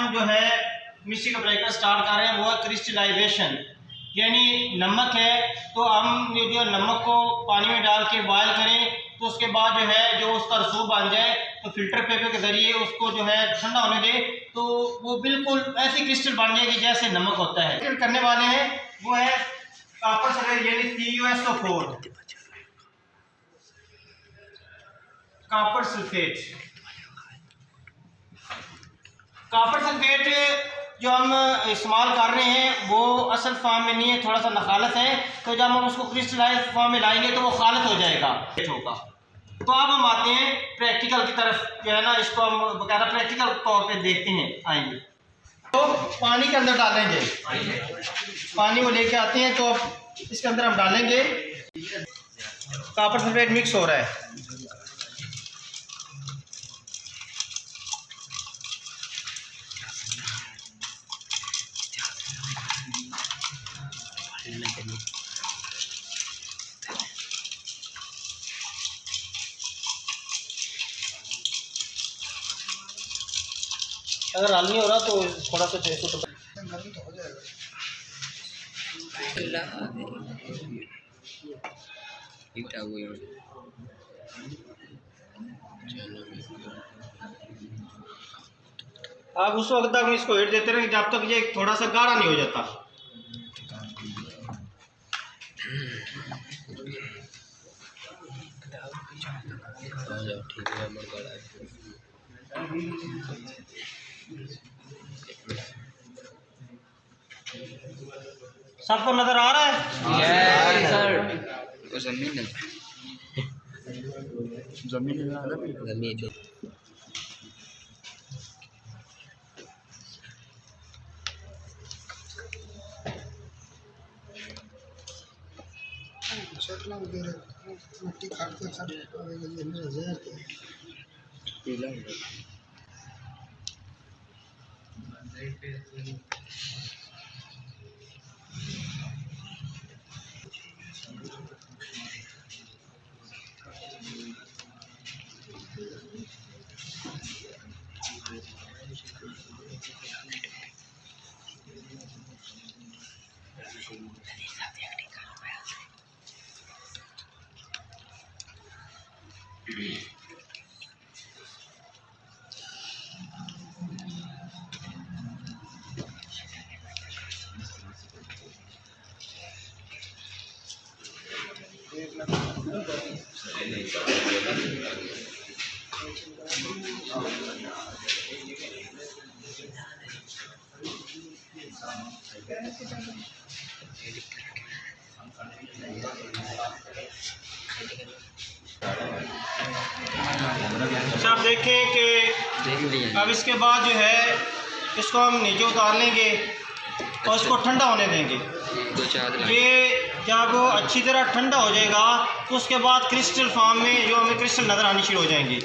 हम जो है मिक्सी का प्रक्रिया स्टार्ट कर रहे हैं वो है क्रिस्टलाइजेशन, यानी नमक है तो हम जो नमक को पानी में डाल के बॉयल करें तो उसके बाद जो है जो उसका रसूख बन जाए तो फिल्टर पेपर के ज़रिए उसको जो है ठंडा होने दें तो वो बिल्कुल ऐसी क्रिस्टल बन जाएगी जैसे नमक होता है। फिल्टर करने वाले हैं वो है कॉपर सल्फेट यानी CuSO4, copper sulphate. Copper sulphate जो हम इस्तेमाल कर रहे हैं वो असल फॉर्म में नहीं है, थोड़ा सा नखालत है, तो जब हम उसको क्रिस्टलाइज फॉर्म में लाएंगे तो वो खालत हो जाएगा होगा। तो अब हम आते हैं प्रैक्टिकल की तरफ, जो है ना इसको हम बकायदा प्रैक्टिकल तौर पे देखते हैं। आएंगे तो पानी के अंदर डालेंगे, पानी को लेके आते हैं तो इसके अंदर हम डालेंगे कॉपर सल्फेट मिक्स हो रहा है। अगर हल नहीं हो रहा तो थोड़ा सा देखो तो गर्मी तो हो जाएगा। आप उस वक्त तक इसको हिट देते रहेंगे जब तक ये थोड़ा सा गाढ़ा नहीं हो जाता। ठीक है, सबको नजर आ रहा है? सर जमीन मिट्टी काटते आप देखें कि अब इसके बाद जो है इसको हम नीचे उतार लेंगे और इसको ठंडा होने देंगे। ये जब वो अच्छी तरह ठंडा हो जाएगा तो उसके बाद क्रिस्टल फॉर्म में जो हमें क्रिस्टल नज़र आनी शुरू हो जाएंगे।